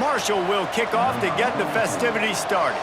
Marshall will kick off to get the festivities started.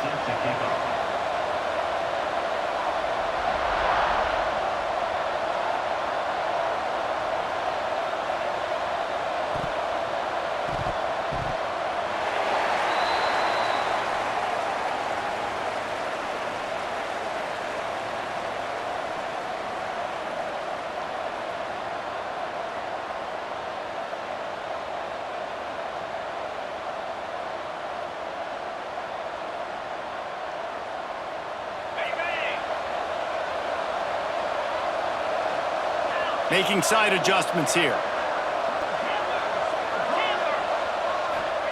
Making side adjustments here.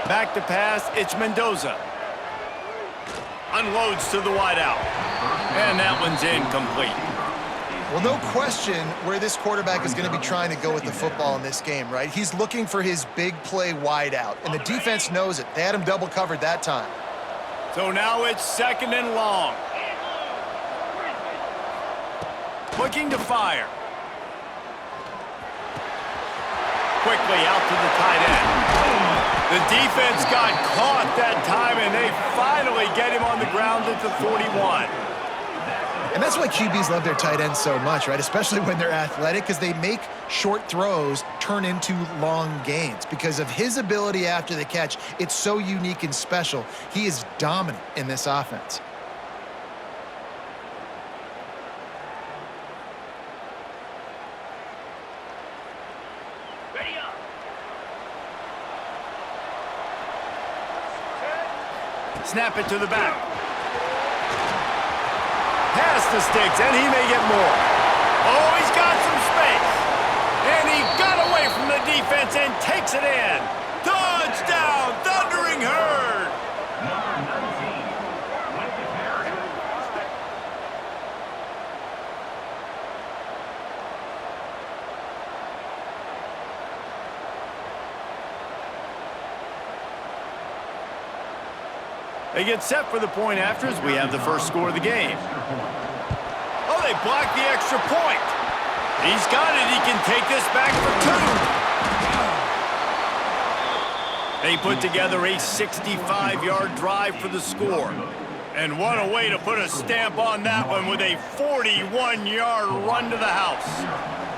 Back to pass, it's Mendoza. Unloads to the wideout. And that one's incomplete. Well, no question where this quarterback is going to be trying to go with the football in this game, right? He's looking for his big play wideout, and the defense knows it. They had him double covered that time. So now it's 2nd and long. Looking to fire. Quickly out to the tight end. The defense got caught that time, and they finally get him on the ground at the 41. And that's why QBs love their tight ends so much, right? Especially when they're athletic, because they make short throws turn into long gains. Because of his ability after the catch, it's so unique and special. He is dominant in this offense. Snap it to the back. Pass the sticks, and he may get more. Oh, he's got some space. And he got away from the defense and takes it in. Touchdown, Thundering Herd. They get set for the point after as we have the first score of the game. Oh, they blocked the extra point. He's got it. He can take this back for 2. They put together a 65-yard drive for the score. And what a way to put a stamp on that one with a 41-yard run to the house.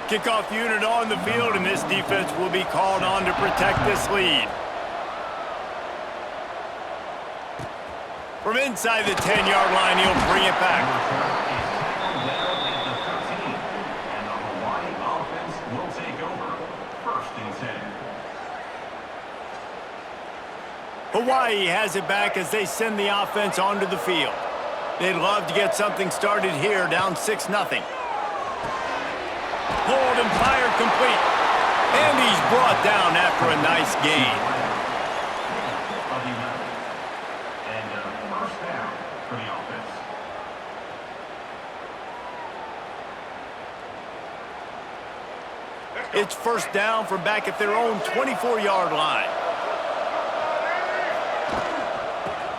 Kickoff unit on the field, and this defense will be called on to protect this lead. From inside the 10-yard line, he'll bring it back. And the Hawaii offense will take over. 1st and 10. Hawaii has it back as they send the offense onto the field. They'd love to get something started here, down 6-0. Pulled and fired complete. And he's brought down after a nice gain. It's 1st down from back at their own 24-yard line.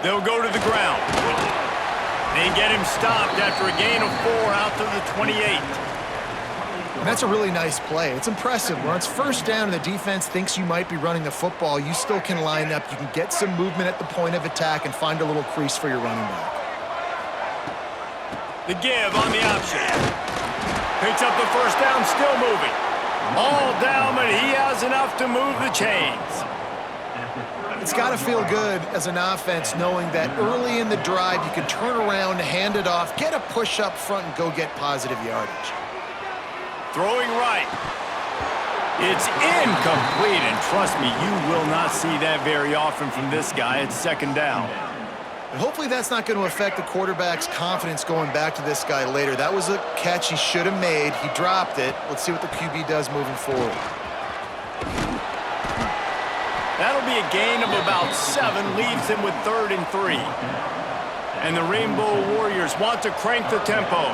They'll go to the ground. They get him stopped after a gain of 4 out to the 28. And that's a really nice play. It's impressive. When it's 1st down and the defense thinks you might be running the football, you still can line up. You can get some movement at the point of attack and find a little crease for your running back. The give on the option. Picks up the 1st down, still moving. All down, but he has enough to move the chains. It's got to feel good as an offense knowing that early in the drive you can turn around, hand it off, get a push up front, and go get positive yardage. Throwing right. It's incomplete, and trust me, you will not see that very often from this guy. It's 2nd down. And hopefully that's not going to affect the quarterback's confidence going back to this guy later. That was a catch he should have made. He dropped it. Let's see what the QB does moving forward. That'll be a gain of about 7, leaves him with 3rd and 3. And the Rainbow Warriors want to crank the tempo.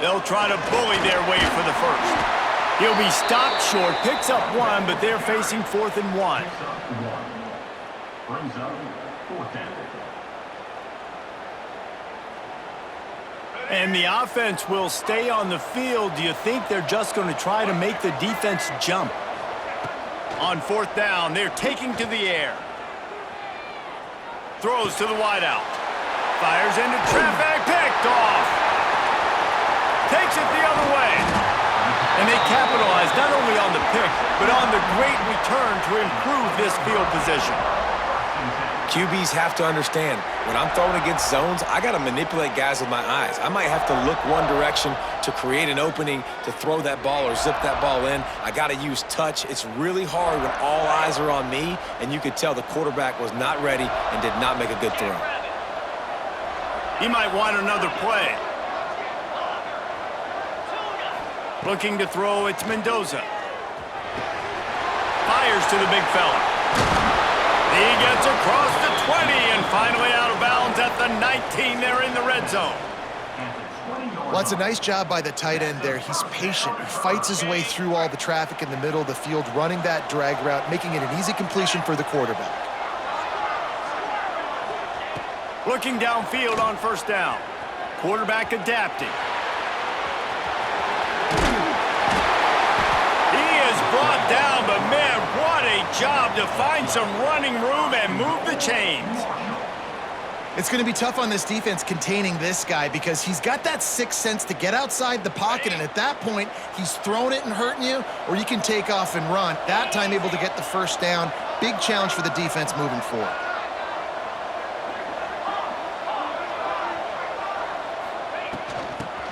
They'll try to bully their way for the 1st. He'll be stopped short, picks up 1, but they're facing 4th and 1. Brings up 4th down. And the offense will stay on the field. Do you think they're just going to try to make the defense jump? On fourth down, they're taking to the air. Throws to the wideout. Fires into traffic, picked off. Takes it the other way. And they capitalize not only on the pick, but on the great return to improve this field position. QBs have to understand, when I'm throwing against zones, I got to manipulate guys with my eyes. I might have to look one direction to create an opening to throw that ball or zip that ball in. I got to use touch. It's really hard when all eyes are on me, and you could tell the quarterback was not ready and did not make a good throw. He might want another play. Looking to throw, it's Mendoza. Fires to the big fella. He gets across the 20 and finally out of bounds at the 19. They're in the red zone. Well, it's a nice job by the tight end there. He's patient. He fights his way through all the traffic in the middle of the field, running that drag route, making it an easy completion for the quarterback. Looking downfield on first down. Quarterback adapting. Brought down, but man, what a job to find some running room and move the chains. It's going to be tough on this defense containing this guy because he's got that sixth sense to get outside the pocket, and at that point, he's throwing it and hurting you, or you can take off and run. That time able to get the first down. Big challenge for the defense moving forward.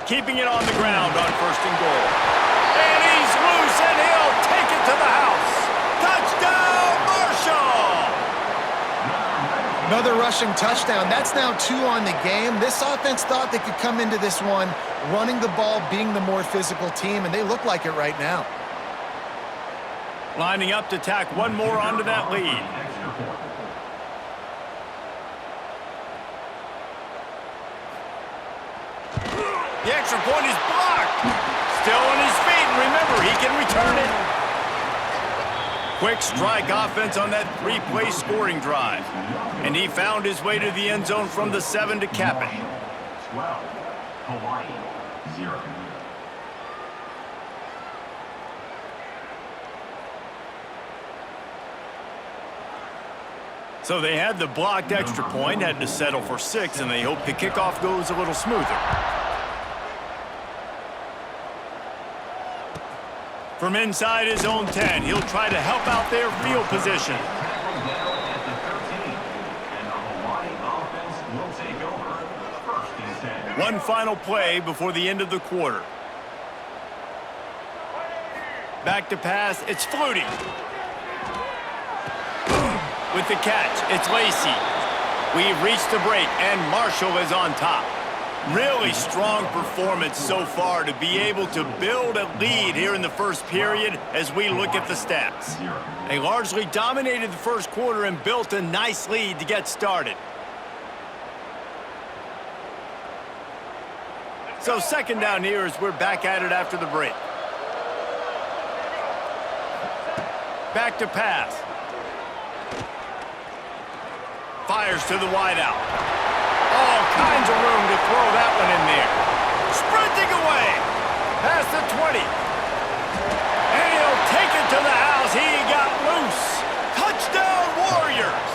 Keeping it on the ground on first and goal. And he's loose, and he'll take it to the house. Touchdown, Marshall! Another rushing touchdown. That's now 2 on the game. This offense thought they could come into this one running the ball, being the more physical team, and they look like it right now. Lining up to tack one more onto that lead. The extra point is blocked. Still on his feet, and remember, he can return it. Quick strike offense on that 3-play scoring drive. And he found his way to the end zone from the 7 to cap it. 12, Hawaii, 0. So they had the blocked extra point, had to settle for 6, and they hope the kickoff goes a little smoother. From inside his own 10, he'll try to help out their field position. One final play before the end of the quarter. Back to pass, it's Flutie. With the catch, it's Lacey. We've reached the break, and Marshall is on top. Really strong performance so far to be able to build a lead here in the first period as we look at the stats. They largely dominated the first quarter and built a nice lead to get started. So second down here as we're back at it after the break. Back to pass. Fires to the wideout. All kinds of room to throw that one in there. Sprinting away. Past the 20. And he'll take it to the house. He got loose. Touchdown, Warriors.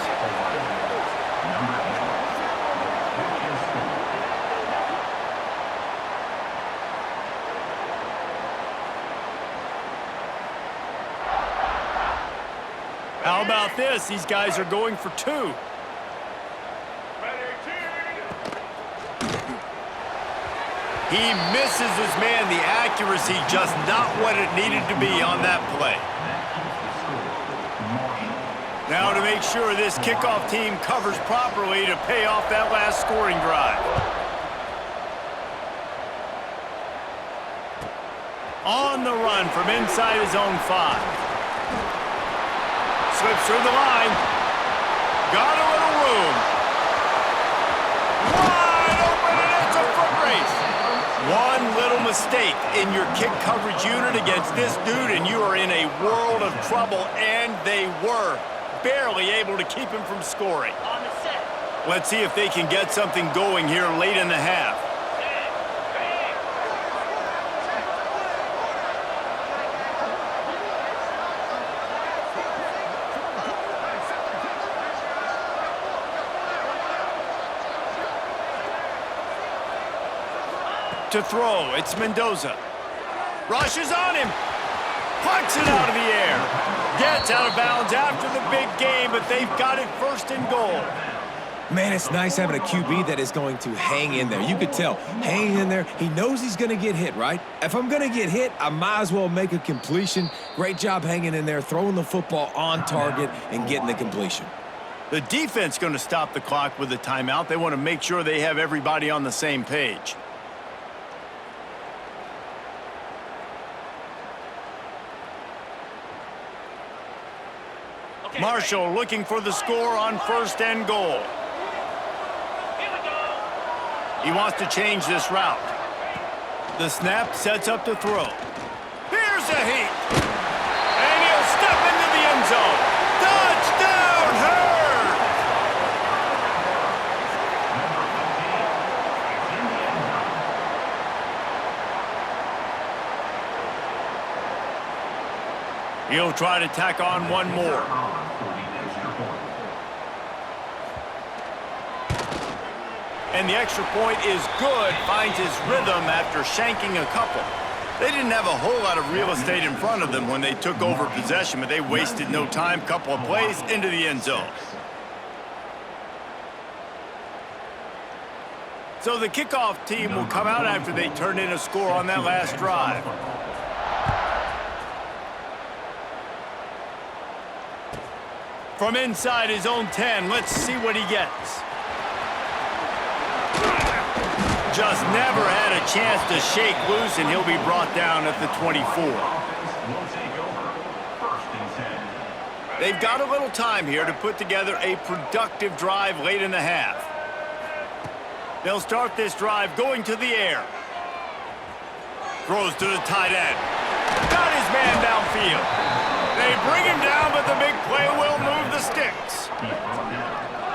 How about this? These guys are going for 2. He misses his man. The accuracy just not what it needed to be on that play. Now to make sure this kickoff team covers properly to pay off that last scoring drive. On the run from inside his own 5. Slips through the line. Got a little room. Wide open, and it's a foot race. One little mistake in your kick coverage unit against this dude, and you are in a world of trouble, and they were barely able to keep him from scoring. Let's see if they can get something going here late in the half. To throw, it's Mendoza. Rushes on him. Pucks it out of the air. Gets out of bounds after the big game, but they've got it first and goal. Man, it's nice having a QB that is going to hang in there. You could tell, hanging in there, he knows he's going to get hit, right? If I'm going to get hit, I might as well make a completion. Great job hanging in there, throwing the football on target and getting the completion. The defense going to stop the clock with a timeout. They want to make sure they have everybody on the same page. Marshall looking for the score on first and goal. He wants to change this route. The snap sets up to throw. Here's a heat. And he'll step into the end zone. Touchdown, Hurd! He'll try to tack on one more. And the extra point is good, finds his rhythm after shanking a couple. They didn't have a whole lot of real estate in front of them when they took over possession, but they wasted no time, couple of plays into the end zone. So the kickoff team will come out after they turn in a score on that last drive. From inside his own 10, let's see what he gets. Just never had a chance to shake loose, and he'll be brought down at the 24. They've got a little time here to put together a productive drive late in the half. They'll start this drive going to the air. Throws to the tight end. Got his man downfield. They bring him down, but the big play will move the sticks.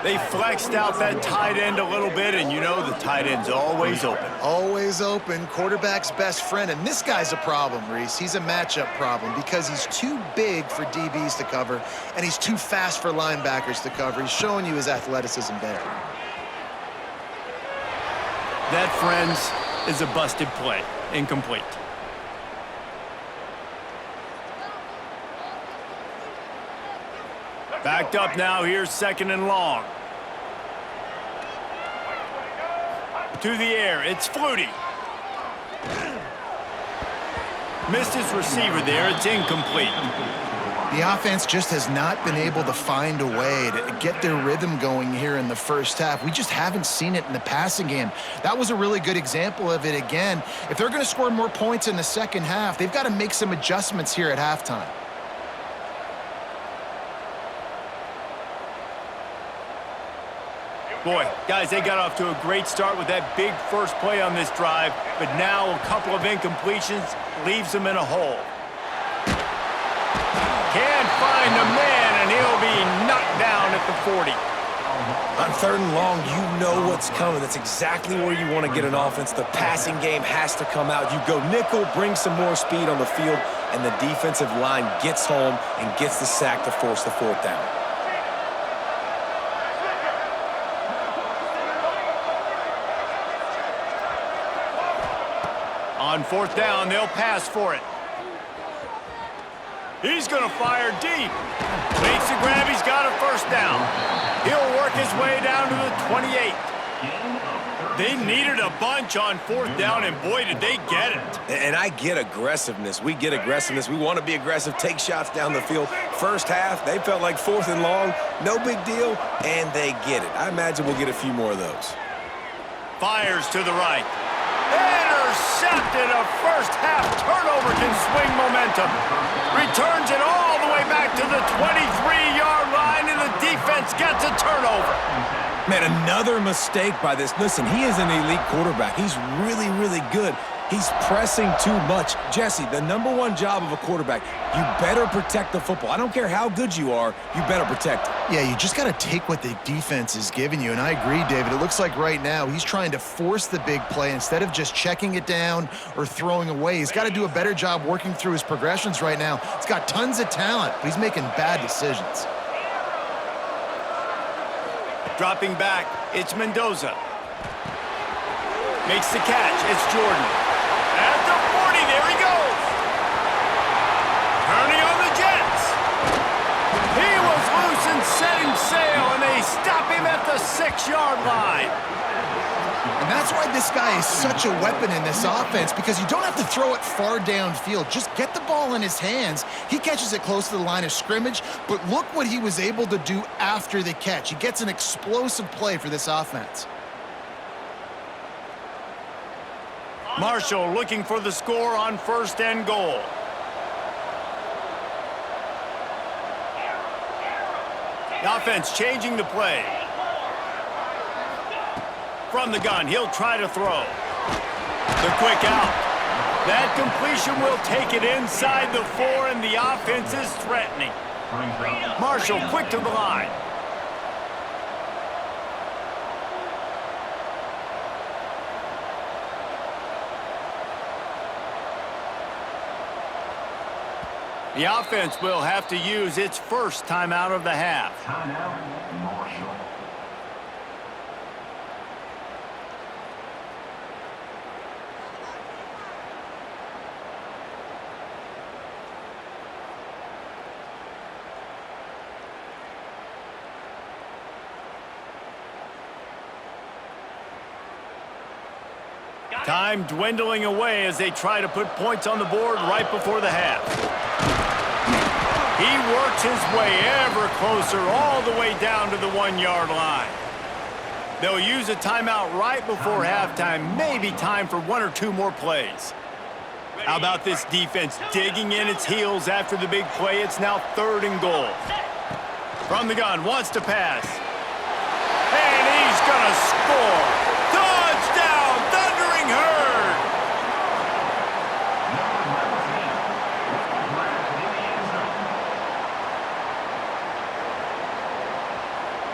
They flexed out that tight end a little bit, and you know the tight end's always open. Always open, quarterback's best friend. And this guy's a problem, Reese. He's a matchup problem because he's too big for DBs to cover, and he's too fast for linebackers to cover. He's showing you his athleticism there. That, friends, is a busted play. Incomplete. Backed up now, here's second and long. To the air, it's Flutie. Missed his receiver there, it's incomplete. The offense just has not been able to find a way to get their rhythm going here in the first half. We just haven't seen it in the passing game. That was a really good example of it again. If they're going to score more points in the second half, they've got to make some adjustments here at halftime. Boy, guys, they got off to a great start with that big first play on this drive, but now a couple of incompletions leaves them in a hole. Can't find a man, and he'll be knocked down at the 40. On third and long, you know what's coming. That's exactly where you want to get an offense. The passing game has to come out. You go nickel, bring some more speed on the field, and the defensive line gets home and gets the sack to force the fourth down. On fourth down, they'll pass for it. He's going to fire deep. Makes the grab, he's got a first down. He'll work his way down to the 28. They needed a bunch on fourth down, and boy, did they get it. And I get aggressiveness. We get aggressiveness. We want to be aggressive, take shots down the field. First half, they felt like fourth and long. No big deal, and they get it. I imagine we'll get a few more of those. Fires to the right. Intercepted. A first half turnover can swing momentum. Returns it all the way back to the 23-yard line, and the defense gets a turnover. Man, another mistake by this. Listen, he is an elite quarterback. He's really, really good. He's pressing too much. Jesse, the number one job of a quarterback, you better protect the football. I don't care how good you are, you better protect it. Yeah, you just got to take what the defense is giving you, and I agree, David. It looks like right now he's trying to force the big play instead of just checking it down or throwing away. He's got to do a better job working through his progressions right now. He's got tons of talent, but he's making bad decisions. Dropping back, it's Mendoza. Makes the catch. It's Jordan. At the 40, there he goes. Turning on the Jets. He was loose and setting sail, and they stop him at the 6-yard line. And that's why this guy is such a weapon in this offense, because you don't have to throw it far downfield. Just get the ball in his hands. He catches it close to the line of scrimmage, but look what he was able to do after the catch. He gets an explosive play for this offense. Marshall looking for the score on 1st and goal. The offense changing the play. From the gun, he'll try to throw. The quick out. That completion will take it inside the 4, and the offense is threatening. Marshall quick to the line. The offense will have to use its first timeout of the half. Timeout, Marshall. Time dwindling away as they try to put points on the board right before the half. He works his way ever closer all the way down to the 1-yard line. They'll use a timeout right before halftime, maybe time for 1 or 2 more plays. How about this defense digging in its heels after the big play? It's now 3rd and goal. From the gun, wants to pass. And he's gonna score. Touchdown, Thundering Herd!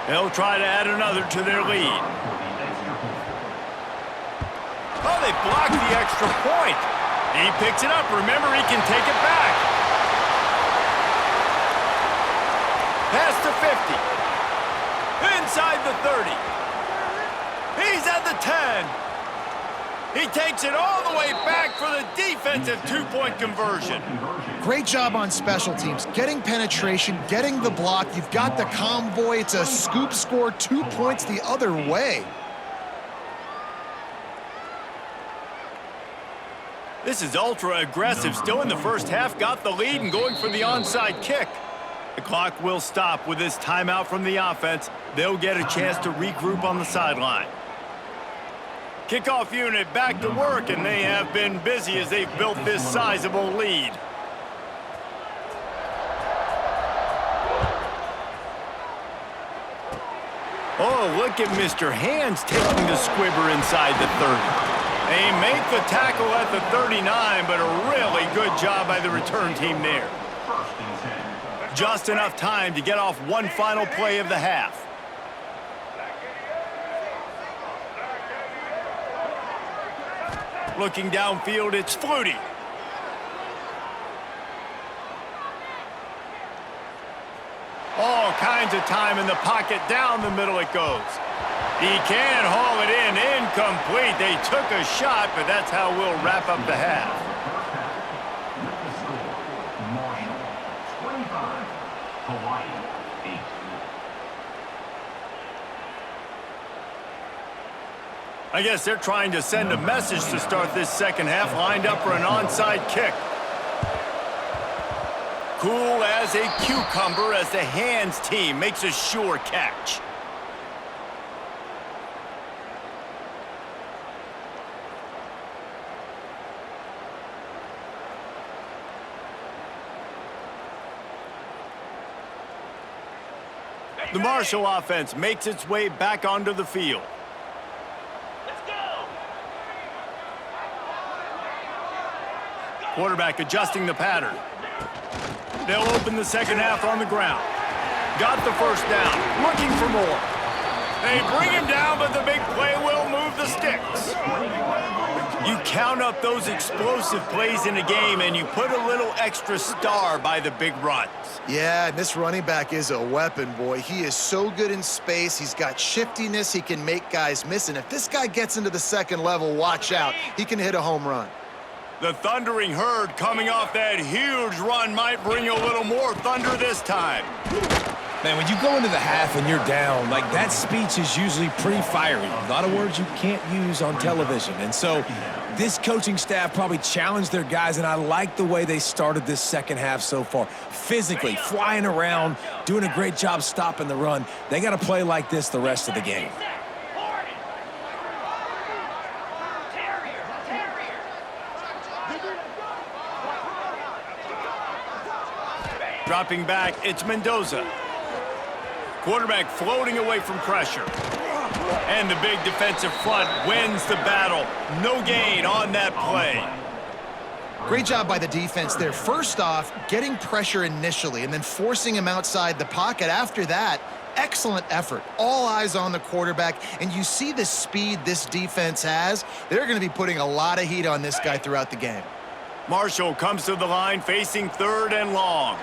They'll try to add another to their lead. Oh, they blocked the extra point. He picks it up. Remember, he can take it back. Pass to 50. Inside the 30. He's at the 10. He takes it all the way back for the defensive 2-point conversion. Great job on special teams, getting penetration, getting the block. You've got the convoy. It's a scoop score, 2 points the other way. This is ultra aggressive. Still in the first half, got the lead and going for the onside kick. The clock will stop with this timeout from the offense. They'll get a chance to regroup on the sideline. Kickoff unit back to work, and they have been busy as they've built this sizable lead. Oh, look at Mr. Hands taking the squibber inside the 30. They make the tackle at the 39, but a really good job by the return team there. Just enough time to get off one final play of the half. Looking downfield, it's Flutie. All kinds of time in the pocket, down the middle it goes. He can haul it in, incomplete. They took a shot, but that's how we'll wrap up the half. Marshall, 25. Hawaii, 8. I guess they're trying to send a message to start this second half, lined up for an onside kick. Cool as a cucumber as the Hands team makes a sure catch. The Marshall offense makes its way back onto the field. Quarterback adjusting the pattern. They'll open the second half on the ground. Got the first down, looking for more. They bring him down, but the big play will move the sticks. You count up those explosive plays in a game, and you put a little extra star by the big runs. Yeah, and this running back is a weapon, boy. He is so good in space. He's got shiftiness. He can make guys miss. And if this guy gets into the second level, watch out. He can hit a home run. The thundering herd coming off that huge run might bring you a little more thunder this time. Man, when you go into the half and you're down, like, that speech is usually pretty fiery. A lot of words you can't use on television. And so this coaching staff probably challenged their guys, and I like the way they started this second half so far. Physically, flying around, doing a great job stopping the run. They got to play like this the rest of the game. Dropping back, it's Mendoza. Quarterback floating away from pressure. And the big defensive front wins the battle. No gain on that play. Great job by the defense there. First off, getting pressure initially and then forcing him outside the pocket. After that, excellent effort. All eyes on the quarterback. And you see the speed this defense has. They're going to be putting a lot of heat on this guy throughout the game. Marshall comes to the line facing 3rd and long.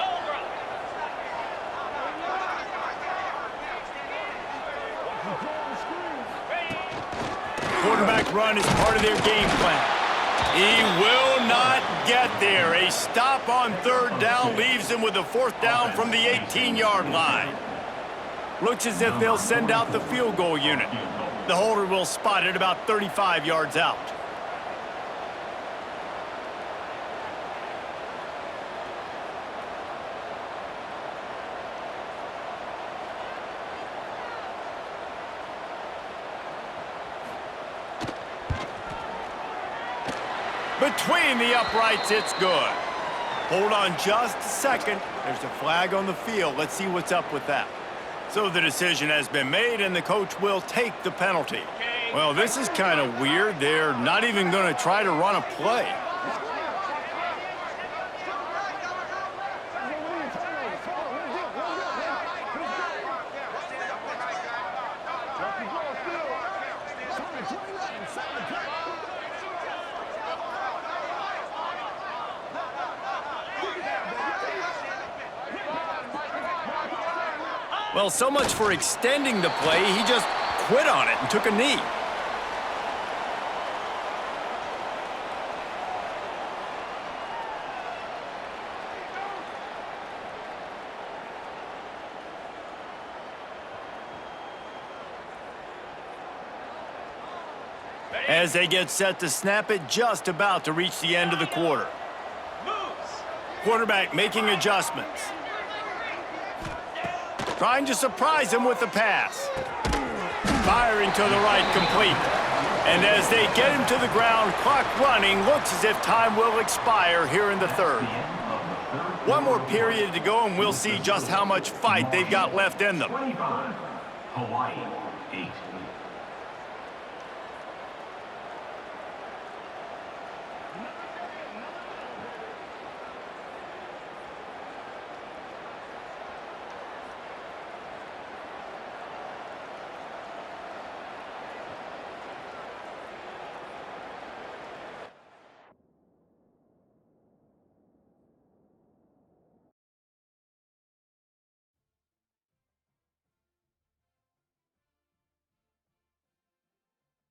Quarterback run is part of their game plan. He will not get there. A stop on 3rd down leaves him with a 4th down from the 18-yard line. Looks as if they'll send out the field goal unit. The holder will spot it about 35 yards out. Between the uprights, it's good. Hold on just a second. There's a flag on the field. Let's see what's up with that. So the decision has been made, and the coach will take the penalty. Well, this is kind of weird. They're not even going to try to run a play. Well, so much for extending the play. He just quit on it and took a knee. As they get set to snap it, just about to reach the end of the quarter. Quarterback making adjustments. Trying to surprise him with the pass. Firing to the right, complete. And as they get him to the ground, clock running, looks as if time will expire here in the 3rd. One more period to go, and we'll see just how much fight they've got left in them. 25, Hawaii, 8.